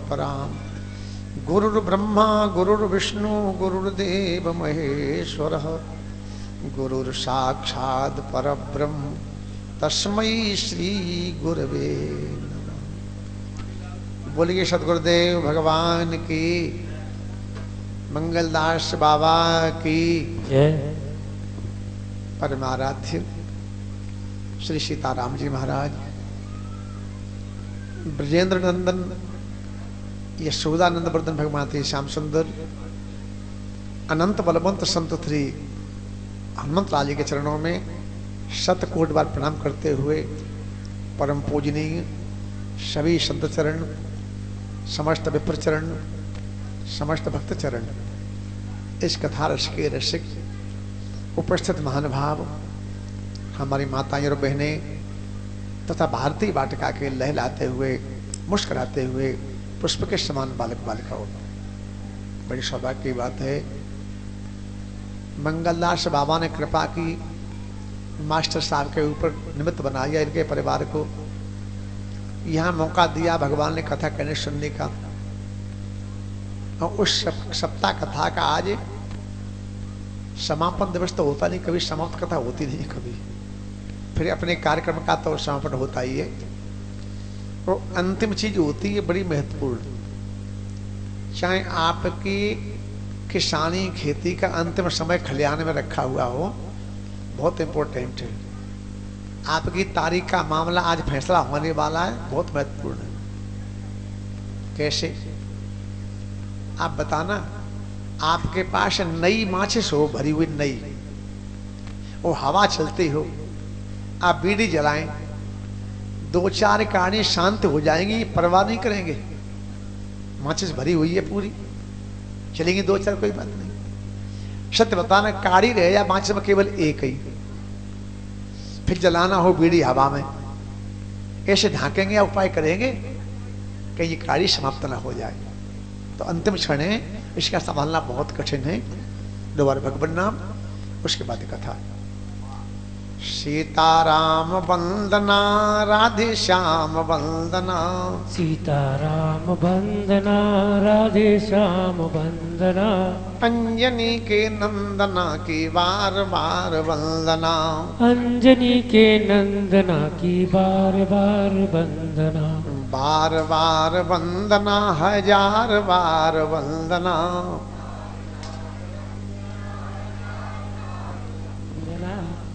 पराम। गुरुर्ब्रह्मा गुरुर्विष्णु गुरुर्देव महेश्वरः गुरुर्साक्षात् परब्रह्म तस्मै श्री गुरवे नमः। बोलिए सद्गुरुदेव भगवान की, मंगलदास बाबा की जय। परमाराध्य श्री सीताराम जी महाराज, ब्रजेंद्र नंदन यशोदानंद वर्धन भगवान थे श्याम सुंदर, अनंत बलवंत संत श्री हनुमत लाल जी के चरणों में शतकोटि बार प्रणाम करते हुए परम पूजनीय सभी संत चरण, समस्त विप्र चरण, समस्त भक्त चरण, इस कथा रस के रसिक उपस्थित महानुभाव, हमारी माताएं और बहनें तथा भारतीय वाटिका के लहलाते हुए मुस्कुराते हुए पुष्प के समान बालक बालिकाओं, बड़ी सौभाग्य की बात है। मंगलदास बाबा ने कृपा की, मास्टर साहब के ऊपर निमित्त बनाया, इनके परिवार को यहाँ मौका दिया भगवान ने कथा कहने सुनने का। और उस सप्ताह कथा का आज समापन दिवस तो होता नहीं, कभी समाप्त कथा होती नहीं कभी, फिर अपने कार्यक्रम का तो समापन होता ही है। वो अंतिम चीज होती है बड़ी महत्वपूर्ण, चाहे आपकी किसानी खेती का अंतिम समय खलियान में रखा हुआ हो, बहुत इंपॉर्टेंट है। आपकी तारीख का मामला आज फैसला होने वाला है, बहुत महत्वपूर्ण है। कैसे आप बताना, आपके पास नई माचिस हो, भरी हुई नई, वो हवा चलती हो, आप बीड़ी जलाएं, दो चार कहानी शांत हो जाएंगी, परवाह नहीं करेंगे। माचिस भरी हुई है पूरी, चलेंगी दो चार, कोई बात नहीं। सत्य बताना, काड़ी रहे या माचिस में केवल एक ही, फिर जलाना हो बीड़ी हवा में, ऐसे ढांकेंगे या उपाय करेंगे कि ये काड़ी समाप्त ना हो जाए। तो अंतिम क्षण है, इसका संभालना बहुत कठिन है। दोबारा भगवान नाम, उसके बाद कथा। सीताराम वंदना राधे श्याम वंदना, सीताराम वंदना राधे श्याम वंदना, अंजनी के नंदना की बार बार वंदना, अंजनी के नंदना की बार बार वंदना, बार बार वंदना हजार बार वंदना,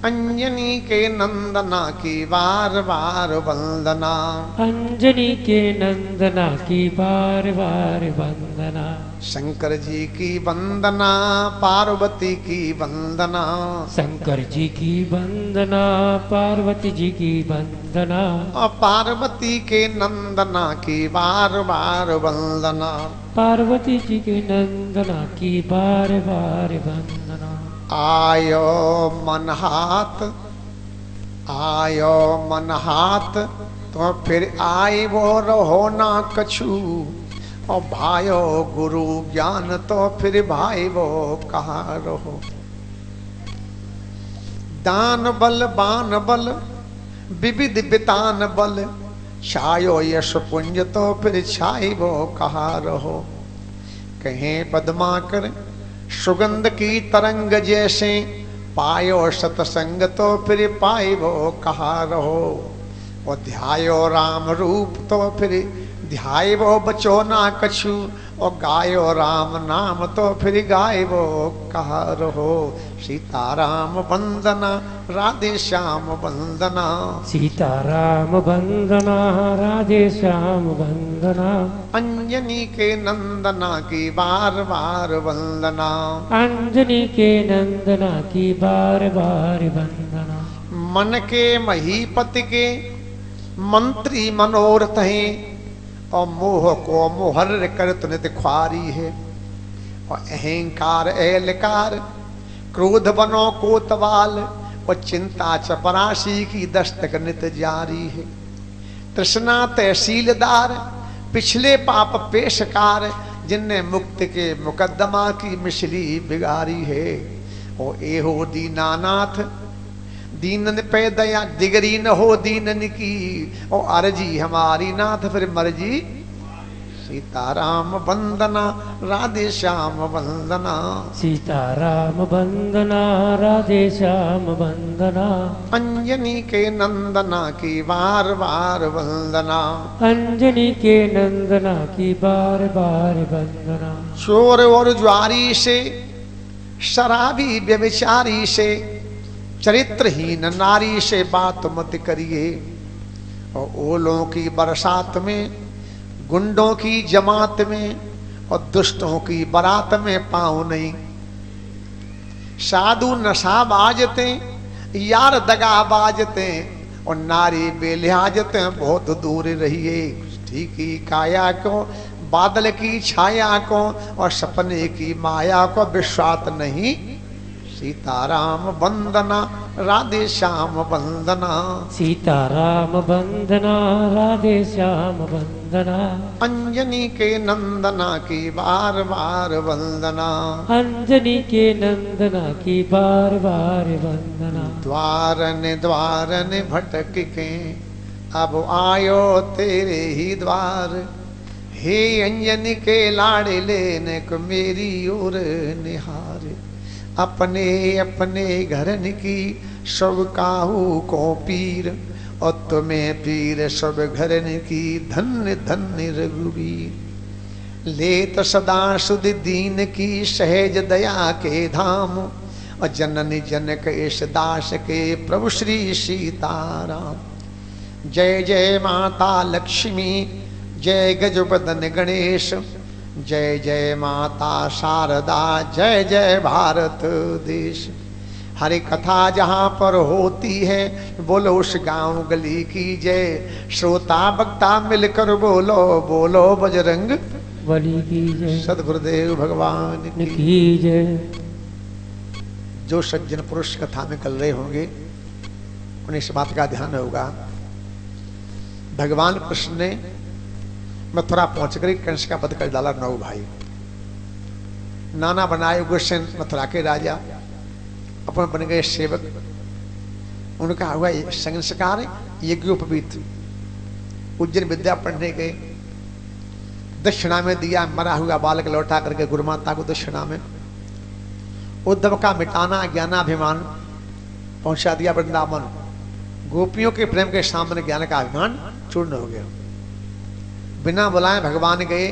अंजनी के नंदना की बार बार वंदना, अंजनी के नंदना की बार बार वंदना, शंकर जी की वंदना पार्वती की वंदना, शंकर जी की वंदना पार्वती जी की वंदना, और पार्वती के नंदना की बार बार वंदना, पार्वती जी के नंदना की बार बार वंदना। आयो मन हाथ, आयो मन हाथ, तो फिर आए वो रहो ना कछु, और भायो गुरु ज्ञान तो फिर भाई वो कहाँ रहो। दान बल बान बल विविध वितान बल, छायो यश पुंज तो फिर छाई वो कहाँ रहो। कहें पद्माकर सुगंध की तरंग जैसे, पायो सतसंग तो फिर पाई वो कहाँ रहो। और ध्यायो राम रूप तो फिर ध्याय वो बचो ना कछु, और गायो राम नाम तो फिर गाय वो कहाँ रहो। सीताराम वंदना राधे श्याम वंदना, सीताराम वंदना राधे श्याम वंदना, अंजनी के नंदना की बार बार वंदना, अंजनी के नंदना की बार बार वंदना। मन के महीपति के मंत्री मनोरथ हैं, और मोह को मोहर कर तुनित ख्वारी है। और अहंकार एलकार क्रोध बनो कोतवाल, और चिंता चपरासी की दस्तक नित जारी है। तृष्णा तहसीलदार पिछले पाप पेशकार, जिनने मुक्त के मुकदमा की मिश्री बिगारी है। ओ एहो दीनानाथ दीनन पे दया दिगरी न हो दीनन की, ओ अर्जी हमारी नाथ फिर मर्जी सीताराम वंदना राधे श्याम वंदना, सीताराम वंदना राधे श्याम वंदना, अंजनी के नंदना की बार बार वंदना, अंजनी के नंदना की बार बार वंदना। चोर और ज्वारी से, शराबी व्यभिचारी से, चरित्रहीन नारी से बात मत करिए, और ओलों की बरसात में, गुंडों की जमात में, और दुष्टों की बारात में पाँव नहीं। साधु नशा बाजते, यार दगा बाजते, और नारी बेलिहाजते, बहुत दूर रहिए। ठीक ही काया को, बादल की छाया को, और सपने की माया को विश्वास नहीं। सीताराम वंदना राधे श्याम वंदना, सीताराम वंदना राधे श्याम वंदना, अंजनी के नंदना की बार बार वंदना, अंजनी के नंदना की बार बार वंदना। द्वारन भटक के अब आयो तेरे ही द्वार, हे अंजनी के लाड़े लेने को मेरी ओर निहार। अपने अपने घरन की सब काहू को पीर, और तुम्हें पीर सब घरन की धन्य धन्य रघुवीर। ले तो सदा सुध दीन की सहज दया के धाम, और जननी जनक इस दास के प्रभु श्री सीताराम। जय जय माता लक्ष्मी, जय गजबदन गणेश, जय जय माता शारदा, जय जय भारत देश। हरि कथा जहाँ पर होती है, बोलो उस गांव गली की जय। श्रोता वक्ता मिलकर बोलो, बोलो बजरंग बली की जय, सदगुरुदेव भगवान की जय। जो सज्जन पुरुष कथा में कल रहे होंगे उन्हें इस बात का ध्यान होगा, भगवान कृष्ण ने मथुरा पहुंचकर कंस का वध कर डाला 9 भाई। नाना बनाए गुरसेन मथुरा के राजा, अपन बन गए सेवक। उनका हुआ संस्कार यज्ञोपवीत। उज्जैन विद्या पढ़ने गए, दक्षिणा में दिया मरा हुआ बालक लौटा करके गुरुमाता को दक्षिणा में। उद्धव का मिटाना ज्ञानाभिमान पहुंचा दिया वृंदावन। गोपियों के प्रेम के सामने ज्ञान का अभिमान चूर्ण हो गया। बिना बुलाए भगवान गए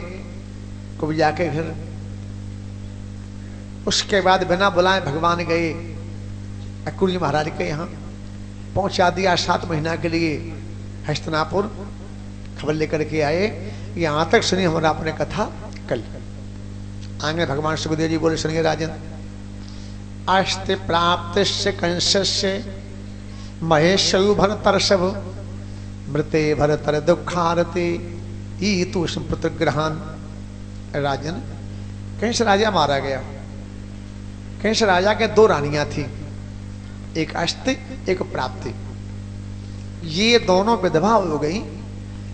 कुब्जा के घर। उसके बाद बिना बुलाए भगवान गए अकुल जी महाराज के यहाँ, पहुंचा दिया 7 महीना के लिए हस्तिनापुर। खबर लेकर के आए, यहाँ तक सुनिए हमारा अपने कथा कल। आगे भगवान सुखदेव जी बोले, सुनिए राजन। अस्ति प्राप्त कंसस्य महेश भरतर्षभ, मृते भरतर दुखारते तू पुत्र ग्रहण। राजन, कंस राजा मारा गया। कंस राजा के 2 रानियां थी, एक अस्ति एक प्राप्ति। ये दोनों विधवा हो गई।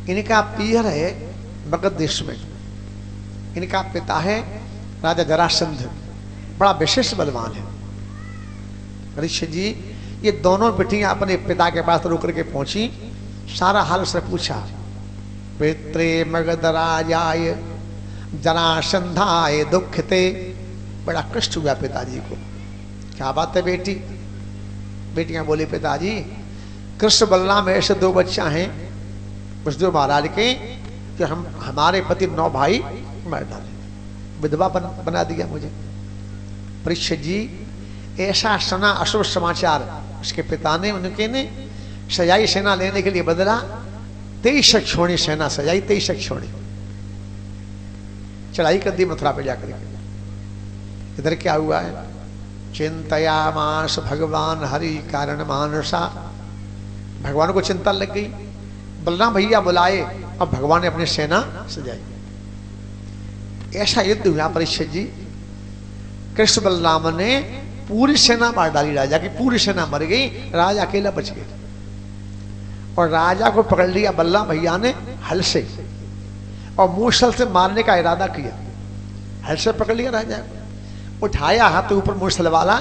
इनका पीहर है मगध देश में। इनका पिता है राजा जरासंध, बड़ा विशेष बलवान है। ऋषि जी, ये दोनों बेटियां अपने पिता के पास रुक करके पहुंची, सारा हाल उसने पूछा। पित्रे मगध राजाय जरासंधाय दुखते, बड़ा कष्ट हुआ पिताजी को। क्या बात है बेटी? बेटियां बोली, पिताजी कृष्ण बलराम ऐसे 2 बच्चा हैं विष्णु महाराज के कि हमारे पति 9 भाई मार डाले, विधवा बना दिया मुझे। परीक्षित जी, ऐसा सुना अशुभ समाचार उसके पिता ने, उनके ने सजाई सेना लेने के लिए बदला। 23 क्षोणी सेना सजाई, 23 क्षोणी चढ़ाई कर दी मथुरा पे जाकर के। इधर क्या हुआ है? चिंतया मास भगवान हरि कारण मानसा। भगवान को चिंता लग गई। बलराम भैया बुलाए, अब भगवान ने अपनी सेना सजाई। ऐसा युद्ध हुआ परीक्षित जी, कृष्ण बलराम ने पूरी सेना मार डाली। राजा की पूरी सेना मर गई, राजा अकेला बच गया। और राजा को पकड़ लिया बलराम भैया ने हल से, और मूसल से मारने का इरादा किया। हल से पकड़ लिया राजा को, उठाया हाथ ऊपर मूसल वाला।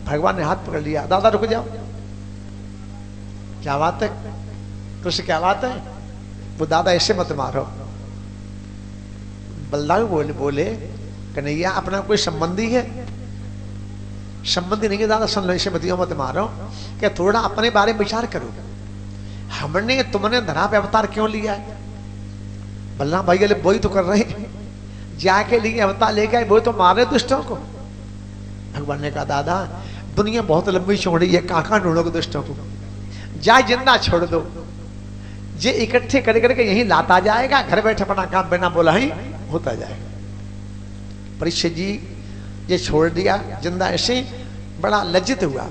भगवान ने हाथ पकड़ लिया, दादा रुक जाओ। क्या बात है कृष्ण, क्या बात है? वो दादा ऐसे मत मारो। बलदाऊ बोले बोले कन्हैया अपना कोई संबंधी है? संबंधी नहीं है दादा, सुन लो, इसे मतियों मत मारो कि थोड़ा अपने बारे में विचार करो। हमने तुमने धरा पे अवतार क्यों लिया है? बलराम भाई बोले वही तो कर रहे हैं, जाके लिए अवतार लेके आए, वही तो मारे दुष्टों को। भगवान ने कहा दादा दुनिया बहुत लंबी चौड़ी है, कहाँ ढूंढोगे दुष्टों को, जाए जिंदा छोड़ दो, जे इकट्ठे कर करके यहीं लाता जाएगा, घर बैठे अपना काम बिना बोला ही होता जाएगा। परीक्षित जी ये छोड़ दिया जिंदा, ऐसे बड़ा लज्जित हुआ,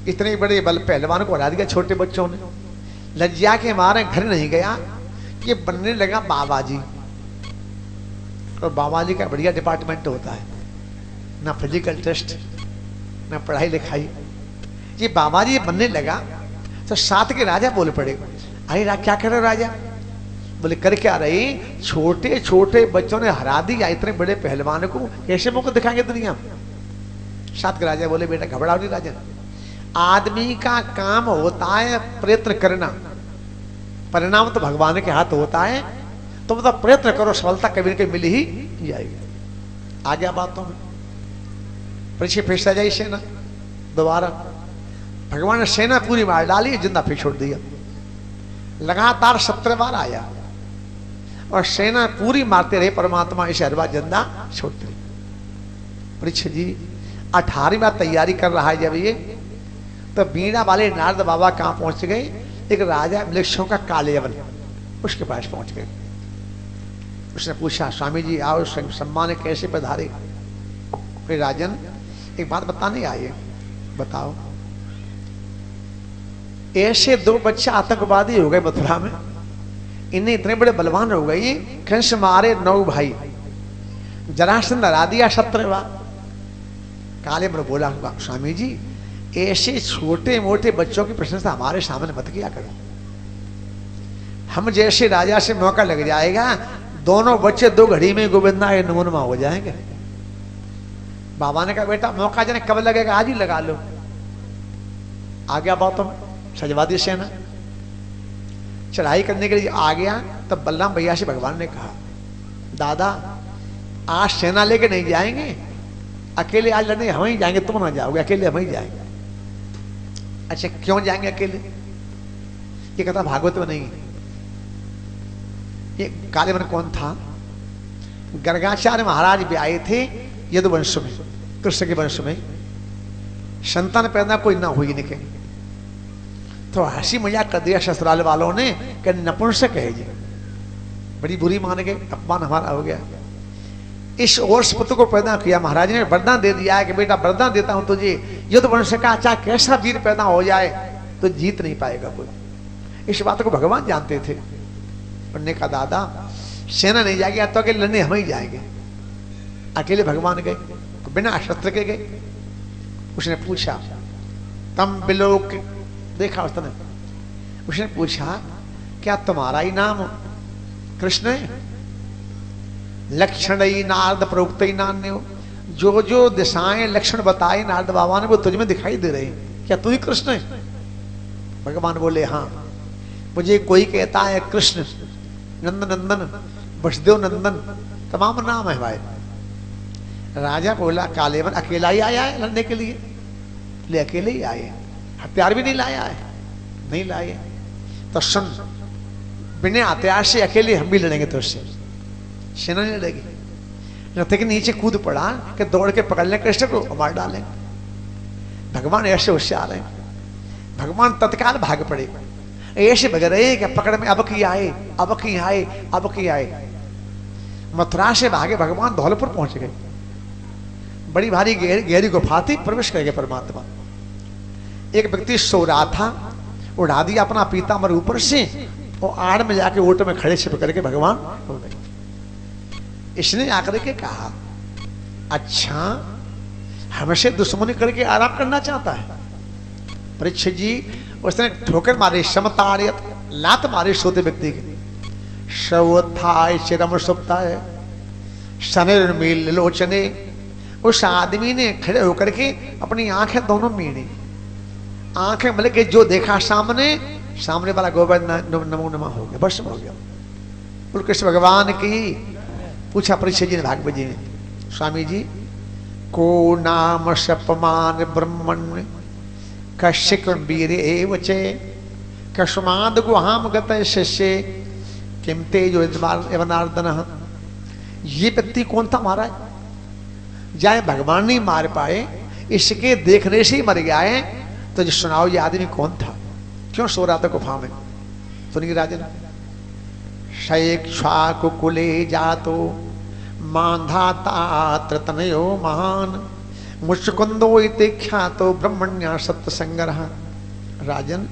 इतने बड़े बल पहलवान को हरा दिया छोटे बच्चों ने। लज्जा के मारे घर नहीं गया, ये बनने लगा बाबा जी। और बाबा जी का बढ़िया डिपार्टमेंट होता है, ना फिजिकल टेस्ट ना पढ़ाई लिखाई। ये बाबा जी बनने लगा तो साथ के राजा बोल पड़े, अरे क्या कर रहे हो राजा? बोले कर क्या रही, छोटे छोटे बच्चों ने हरा दिया इतने बड़े पहलवान को, कैसे मुझको दिखाएंगे दुनिया में? साथ के राजा बोले बेटा घबराओ नहीं राजन, आदमी का काम होता है प्रयत्न करना, परिणाम तो भगवान के हाथ होता है। तुम तो प्रयत्न करो, सफलता कभी न कभी मिल ही जाएगी। आ गया बातों में। पीछे फेंकता जाए सेना, दोबारा भगवान ने सेना पूरी मार डाली, जिंदा फिर छोड़ दिया। लगातार 17 बार आया और सेना पूरी मारते रहे, परमात्मा इसे हर बार जिंदा छोड़ते रहे। परीक्षित जी 18वीं बार तैयारी कर रहा है जब ये, तो बीणा वाले नारद बाबा कहां पहुंच गए? एक राजा मृक्षों का कालेयवन, उसके पास पहुंच गए। उसने पूछा स्वामी जी आओ, सम्मान कैसे पधारे? फिर राजन एक बात बताने आए, बताओ। ऐसे 2 बच्चे आतंकवादी हो गए मथुरा में, इन्हें इतने बड़े बलवान हो गए, कंस मारे 9 भाई, जरासंध हरा दिया 17 बार। काले में बोला स्वामी जी ऐसे छोटे मोटे बच्चों की प्रशंसा हमारे सामने मत किया करो, हम जैसे राजा से मौका लग जाएगा, दोनों बच्चे 2 घड़ी में गोविंदा के नमूनमा हो जाएंगे। बाबा ने कहा बेटा मौका जाने कब लगेगा, आज ही लगा लो। आ गया बातों में, सजवा दी सेना, चढ़ाई करने के लिए आ गया। तब बलराम भैया से भगवान ने कहा दादा आज सेना लेके नहीं जाएंगे, अकेले आज लड़ने हम ही जाएंगे, तुम ना जाओगे, अकेले हम ही जाएंगे। अच्छा क्यों जाएंगे अकेले? ये कथा भागवत में नहीं है। ये कालेवन कौन था? गर्गाचार्य महाराज भी आए थे यदुवंश में, कृष्ण के वंश में, संतान पैदा कोई ना हुई इनके, तो हंसी मजाक कर दिया ससुराल वालों ने कि नपुंसक है जी, बड़ी बुरी मान गए, अपमान हमारा हो गया। इस वर्ष पुत्र को पैदा किया, महाराज ने वरदान दे दिया है कि बेटा वरदान देता हूं तुझे, युद्धवंश का चाहे कैसा वीर पैदा हो जाए तो जीत नहीं पाएगा कोई। इस बात को भगवान जानते थे। उन्होंने कहा दादा सेना नहीं जाएगी, तो अकेले लड़ने हम ही जाएंगे। अकेले भगवान गए, बिना शस्त्र के गए। उसने पूछा तम बिलोक, देखा उसने, उसने पूछा क्या तुम्हारा ही नाम कृष्ण है? लक्षण ही नारद प्रोक्त ही नान्य हो, जो जो दिशाएं लक्षण बताए नारद बाबा ने वो तुझ में दिखाई दे रहे, क्या तू ही कृष्ण है? भगवान बोले हाँ, मुझे कोई कहता है कृष्ण, नंदन नंदन, वसुदेव नंदन, तमाम नाम है भाई। राजा बोला कालेवन अकेला ही आया है लड़ने के लिए? ले अकेले ही आए, हथियार भी नहीं लाया है? नहीं लाए। तो सुन, बिना हथियार से अकेले हम भी लड़ेंगे तो उससे सेना नहीं लड़ेगी। रथ के नीचे कूद पड़ा कि दौड़ के पकड़ लें कृष्ण को, मार डालेंगे। भगवान ऐसे होशियार हैं, भगवान तत्काल भाग पड़े, ऐसे भग रहे कि पकड़ में अब की आए, अब की आए, अब की आए। मथुरा से भागे भगवान धौलपुर पहुंच गए। बड़ी भारी गहरी गुफा थी, प्रवेश कर गए परमात्मा। एक व्यक्ति सो रहा था, उड़ा दिया अपना पीताम्बर ऊपर से, और आड़ में जाके ओट में खड़े छिप करके भगवान हो गए। इसने आकर के कहा अच्छा हमसे दुश्मनी करके आराम करना चाहता है? परीक्षित जी उसने ठोकर मारे, समतारियत लात मारे सोते व्यक्ति के। शवोत्थाय चिरम सुप्ताय शनिर्मील लोचने। उस आदमी ने खड़े होकर के अपनी आंखें दोनों मीड़ी, आंखें मतलब के जो देखा सामने, सामने वाला गोविंद नमो नमः हो गया, बस हो गया। बोल कृष्ण भगवान की पूछा परीक्षित जी ने भागवत जी ने, स्वामी जी को नाम शपमान ब्रह्मण्य कश्यक वीर एव चे कस्माद गुहाम गत शिष्य किम तेजो एवनार्दन। ये व्यक्ति कौन था महाराज, जाए भगवान नहीं मार पाए, इसके देखने से ही मर गया है, तो जो सुनाओ ये आदमी कौन था, क्यों सो रहा था गुफा में। सुनिए राजन, कुकुले जातो मांधाता तनयो महान मुचकुंदो इति ख्यातो ब्रह्मण्य सत्य संग्रह। राजन,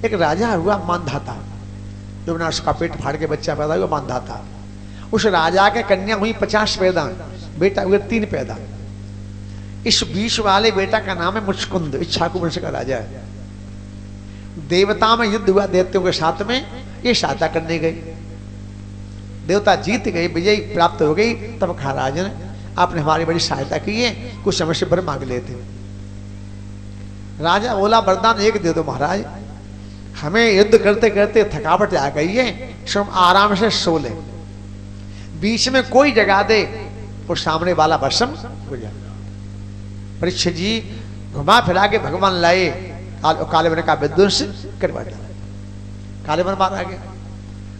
एक राजा हुआ मानधाता, जो विनाश का पेट फाड़ के बच्चा पैदा हुआ मानधाता। उस राजा के कन्या हुई 50 पैदा, बेटा हुए 3 पैदा। इस बीच वाले बेटा का नाम है मुचकुंद, इच्छाकु वंश का राजा है। देवता में युद्ध हुआ दैत्यों के साथ में, ये सहायता करने गए, देवता जीत गए, विजय प्राप्त हो गई। तब कहा राजन आपने हमारी बड़ी सहायता की है, कुछ समय से वर मांग लेते। राजा बोला वरदान एक दे दो महाराज, हमें युद्ध करते करते थकावट आ गई है, सो हम आराम से सो ले, बीच में कोई जगा दे और सामने वाला भस्म हो जाए। परीक्षित जी घुमा फिरा के भगवान लाए, काले वन का विध्वंस करवा दिया, काले वन मारा गया।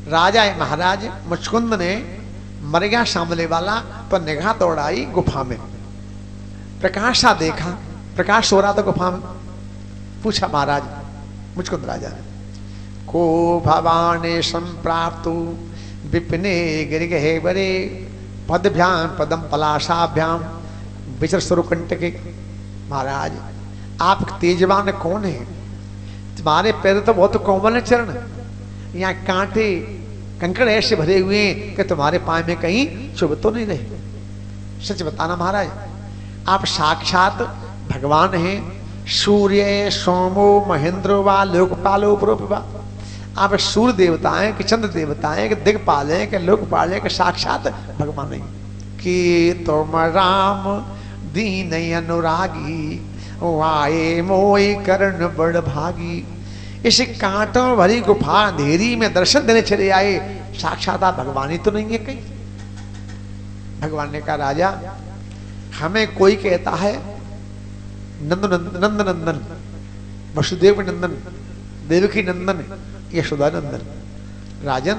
राजा महाराज मुचकुंद ने मर गया सामने वाला, पर निगाह दौड़ाई गुफा में, प्रकाशा देखा, प्रकाश हो रहा था गुफा में। पूछा महाराज मुचकुंद राजा ने, को भवाने संप्राप्तु विपिने गिरिगहे बरे पदभ्याम पदम पलाशाभ्याम विचर स्वरूकंटके। महाराज आप तेजवान कौन है, तुम्हारे पैर तो बहुत कोमल है चरण, यहाँ कांटे कंकड़ ऐसे भरे हुए हैं कि तुम्हारे पाए में कहीं चुभ तो नहीं रहे। सच बताना महाराज, आप साक्षात भगवान हैं, सूर्य सोमो महेंद्रो वा लोकपालो प्रोपा। आप सूर्य देवता हैं कि चंद्र देवता हैं कि दिग्पाल हैं कि लोकपाल हैं कि साक्षात भगवान नहीं। कि तुम राम दीन अनुरागी वाए मोई कर्ण बड़ भागी। इस कांटों भरी गुफा अंधेरी में दर्शन देने चले आए, साक्षात भगवान ही तो नहीं है कहीं। भगवान ने कहा राजा हमें कोई कहता है नंद नंदन, वसुदेव नंदन, देवकी नंदन, यशोदा नंदन। राजन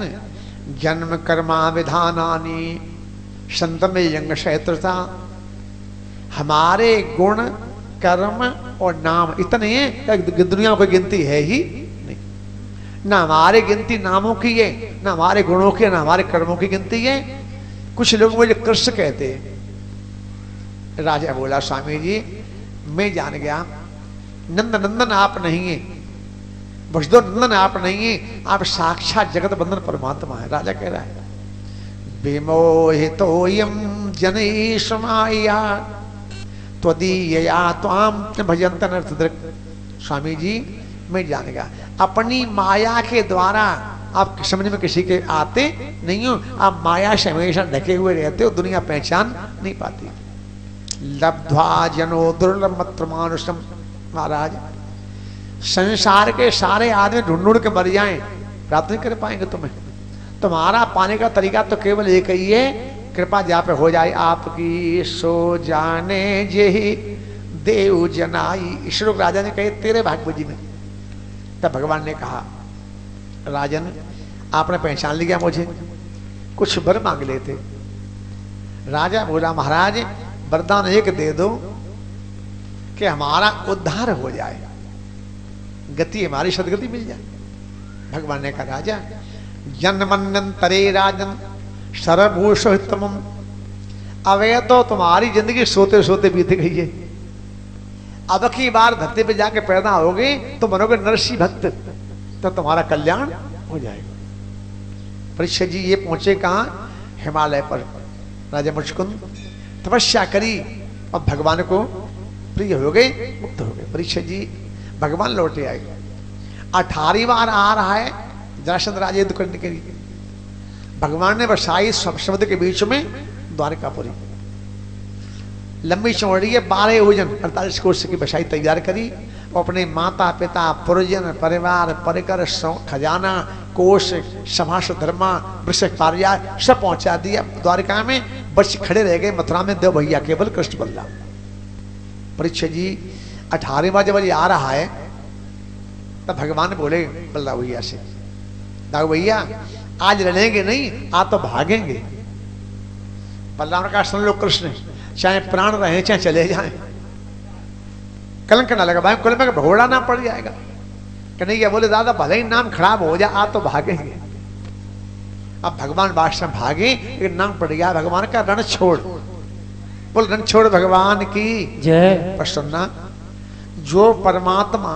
जन्म कर्मा विधानानि संतमे यंग शैत्रता। हमारे गुण कर्म और नाम इतने हैं, दुनिया को गिनती है ही नहीं। ना हमारे गिनती नामों की है, ना हमारे गुणों की, ना हमारे कर्मों की गिनती है। कुछ लोग मुझे कृष्ण कहते हैं। राजा बोला स्वामी जी मैं जान गया, नंद नंदन आप नहीं है, वसुदेव नंदन आप नहीं है, आप साक्षात जगत बंधन परमात्मा है। राजा कह रहा है विमोहितोयम जनेश माया त्वदीयया त्वाम भजंत नर्तदृक्। स्वामी जी मैं जान गया, अपनी माया के द्वारा आप समझ में किसी के आते नहीं हो, आप माया से हमेशा ढके हुए रहते हो, दुनिया पहचान नहीं पाती। लब्ध्वा जनो दुर्लभ मत्र मानुषम। महाराज संसार के सारे आदमी ढूंढ ढूंढ के मर जाएं, प्राप्त नहीं कर पाएंगे तुम्हें। तुम्हारा पाने का तरीका तो केवल एक ही है, कृपा जहाँ पे हो जाए आपकी सो जाने जेहि देव जनाई। ईश्वर राजा ने कहे तेरे भाग्यजी में। तब भगवान ने कहा राजन आपने पहचान लिया मुझे, कुछ वर मांग लेते। राजा बोला महाराज वरदान एक दे दो कि हमारा उद्धार हो जाए, गति हमारी सदगति मिल जाए। भगवान ने कहा राजा जन्मन्नंतरे राजन सर्वभूषोत्तम। अवय तो तुम्हारी जिंदगी सोते सोते बीत गई है, अब की बार धरती पे जाके पैदा होगे तो बनोगे नरसी भक्त, तो तुम्हारा कल्याण हो जाएगा। परीक्षित जी ये पहुंचे कहां, हिमालय पर। राजा मुचकुंद तपस्या करी और भगवान को प्रिय हो गए, मुक्त हो गए। परीक्षित जी भगवान लौटे आए, 18वीं बार आ रहा है जरासंध राजा युद्ध करने के लिए। भगवान ने बसाई शब्द के बीच में द्वारकापुरी, लंबी चौड़ी है 12 योजन 48 कोस की बसाई तैयार करी और अपने माता पिता परिजन परिवार परिकर खजाना कोश, समास, धर्मा, वृषक, पारिया सब पहुंचा दिया द्वारिका में। बच खड़े रह गए मथुरा में दो भैया केवल कृष्ण बल्लभ। परीक्षित जी 18वां जब ये आ रहा है तब भगवान बोले बल्लभ भैया से, दाऊ भैया आज लड़ेंगे नहीं, आज तो भागेंगे। बलराम ने कहा सुन लो कृष्ण, चाहे प्राण रहे चाहे चले जाएं, कलंक ना लगा, कुल में भगोड़ा ना पड़ जाएगा। कन्हैया बोले दादा भले ही नाम खराब हो जाए आज तो भागेंगे। अब भगवान बादशाह भागे, एक नाम पड़ गया भगवान का रण छोड़। बोल रण छोड़ भगवान की जय। पर सुनना, जो परमात्मा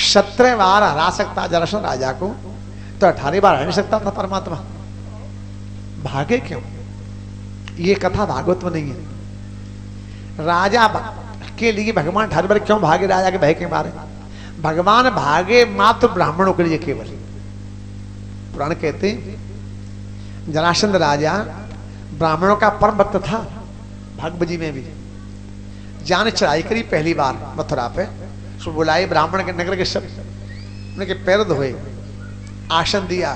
17 बार हरा सकता जरासंध राजा को, तो 18 बार हरा नहीं सकता था परमात्मा? भागे क्यों? ये कथा भागवत में नहीं है। राजा के लिए भगवान 18 बार क्यों भागे? राजा के भय के मारे भगवान भागे मात्र ब्राह्मणों के लिए केवल। पुराण कहते जरासंध राजा ब्राह्मणों का परम भक्त था। भागवत जी में भी जान चढ़ाई करी पहली बार मथुरा पे, सो बुलाए ब्राह्मण के नगर के सब, उनके पैर धोए, आसन दिया,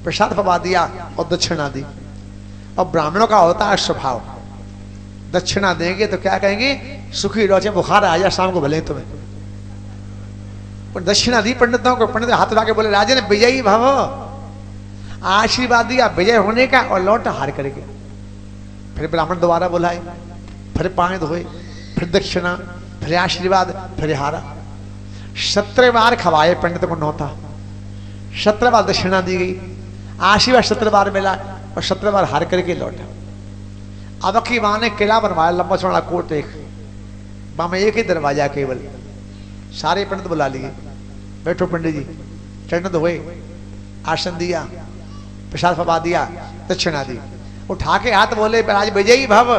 प्रसाद पवा दिया और दक्षिणा दी। और ब्राह्मणों का होता है स्वभाव, दक्षिणा देंगे तो क्या कहेंगे, सुखी रहो, चाहे बुखार आ जाए शाम को भले तुम्हें। पर दक्षिणा दी पंडितों को, पंडित हाथ उठा के बोले राजा ने विजयी भव, आशीर्वाद दिया विजय होने का और लौट हार करके। फिर ब्राह्मण दोबारा बुलाए, फिर पाए धोए, फिर दक्षिणा, फिर आशीर्वाद, फिर हारा। 17 बार खवाए पंडित को नौता, 17 बार दक्षिणा दी गई, आशीर्वाद 17 बार मिला और 17 बार हार करके लौटा। अब की मां ने किला बनवाया, लंबा चौड़ा कोट, एक वहां में एक ही दरवाजा केवल। सारे पंडित बुला लिए, बैठो पंडित जी, चरण धोए, आसन दिया, प्रसाद फवा दिया, दक्षिणा दी, उठा के हाथ बोले आज विजयी भव,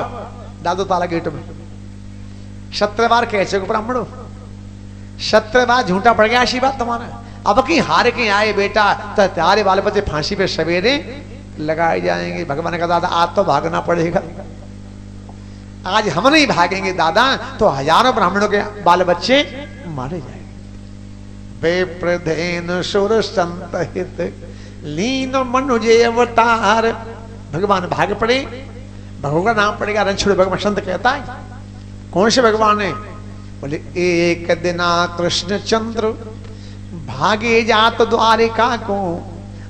दादो ताला गेट में। 17 बार कैसे को ब्राह्मणों, 17 बार झूठा पड़ गया आशीर्वाद तुम्हारा। अब की हार के आए बेटा तो तुम्हारे बाल बच्चे फांसी पे सवेरे लगाए जाएंगे। भगवान का दादा आज तो भागना पड़ेगा, आज हम नहीं भागेंगे दादा तो हजारों ब्राह्मणों के बाल बच्चे मारे जाएंगे। बेप्रधेन सुर संत हित लीन मनुजे अवतार। भगवान भाग पड़े, भगवान का नाम पड़ेगा रणछोड़ भगवान संत कहता है। कौन से भगवान है? बोले एक दिना कृष्ण चंद्र भागे जात द्वारिका को,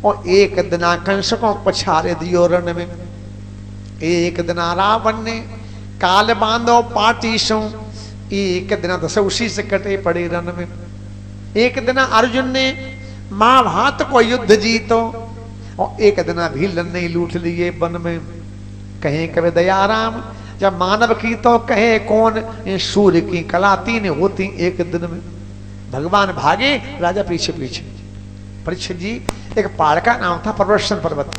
और एक दिना कंस को पछारे दियो रण में। एक दिना रावण ने काल बांधो पाटीसों, एक दिना दस उसी से कटे पड़े रण में। एक दिना अर्जुन ने महाभारत को युद्ध जीतो, और एक दिना भीलन ने लूट लिए वन में। कहे कवे दयाराम जब मानव की तो कहे कौन, सूर्य की कला 3 होती एक दिन में। भगवान भागे, राजा पीछे पीछे। परीक्षित जी एक पहाड़ का नाम था प्रवर्षण पर्वत,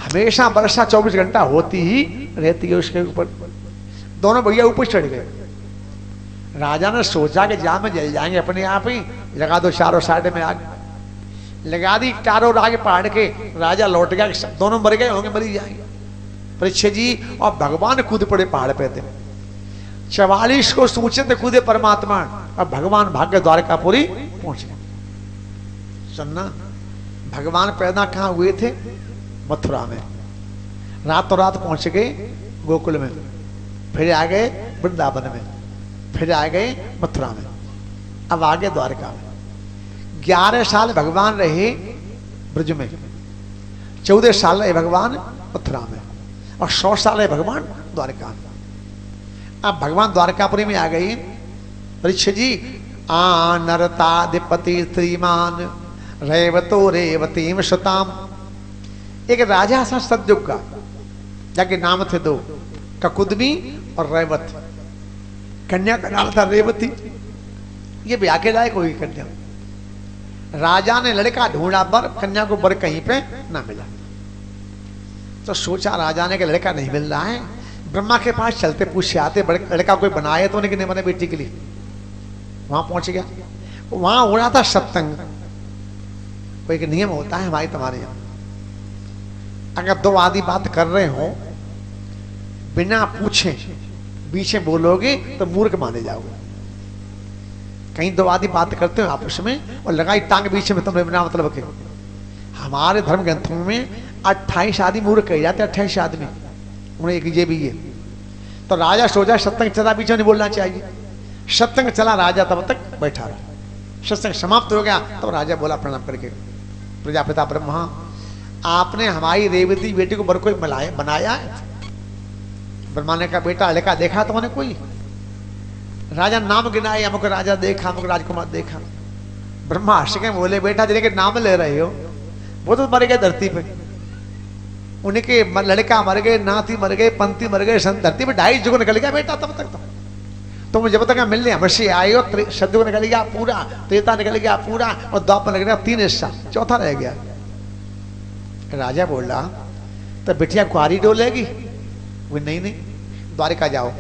हमेशा वर्षा 24 घंटा होती ही रहती है उसके ऊपर। दोनों भैया ऊपर चढ़ गए। राजा ने सोचा कि जान में जल जाएंगे अपने आप ही, लगा दो चारों साइड में आग, लगा दी चारों आगे पहाड़ के। राजा लौट गया, दोनों मर गए होंगे, मरी जाएंगे। परीक्षित जी और भगवान कूद पड़े पहाड़ पे थे। 44 को सूचे थे कूदे परमात्मा, अब भगवान भाग्य द्वारकापुरी पहुंच गए। सुनना, भगवान पैदा कहां हुए थे? मथुरा में। रातों रात पहुंच गए गोकुल में, फिर आ गए वृंदावन में, फिर आ गए मथुरा में, अब आगे द्वारका में। 11 साल भगवान रहे ब्रज में, 14 साल रहे भगवान मथुरा में, और 100 साल रहे भगवान द्वारका में। अब भगवान द्वारकापुरी में आ गए। परीक्षित जी आनरताधिपति श्रीमान रेवतो रेवतीम सुताम। एक राजा था सतयुग का, जाके नाम थे 2, ककुदमी और रेवत। कन्या का नाम था रेवती। ये ब्याह के लायक हुई कन्या। राजा ने लड़का ढूंढा पर कन्या को बर कहीं पे ना मिला, तो सोचा राजा ने कि लड़का नहीं मिल रहा है, ब्रह्मा के पास चलते पूछे आते, लड़का कोई बनाए तो नहीं बने बेटी के लिए। वहां पहुंच गया, वहां हो रहा था सत्संग। कोई एक नियम होता है हमारे तुम्हारे यहां, अगर 2 आदमी बात कर रहे हो बिना पूछे बीच में बोलोगे तो मूर्ख माने जाओगे। कहीं 2 आदमी बात करते हो आपस में और लगाई टांग बीच में, तुमने बिना मतलब के हमारे धर्म ग्रंथों में 28 आदमी मूर्ख कहे जाते, 28 आदमी, उन्हें एक ये भी है। तो राजा सोचा सत्संग चला, बीच में नहीं बोलना चाहिए। सत्संग चला, राजा तब तक बैठा रहा। सत्संग समाप्त हो गया तब राजा बोला प्रणाम करके, प्रजापिता ब्रह्मा, आपने हमारी रेवती बेटी को बर कोई बनाया है? ब्रह्मा ने कहा, बेटा लड़का देखा तुमने कोई? राजा नाम गिनाए, अमुक राजा देखा, अमुक राजकुमार देखा। ब्रह्मा हंस के बोले, बेटा जिनके नाम ले रहे हो वो तो मर गए धरती पे, उनके लड़का मर गए, नाती मर गए, पंथी मर गए, धरती पे 2.5 युग निकल गया बेटा तब तक। तुम जब तक मिलने अवश्य आए हो, सतयुग निकल गया पूरा, त्रेता निकल गया पूरा, और द्वापर निकल गया 3 हिस्सा, चौथा रह गया। राजा बोला, तो बिटिया कुआरी डोलेगी? वो नहीं, द्वारिका जाओ।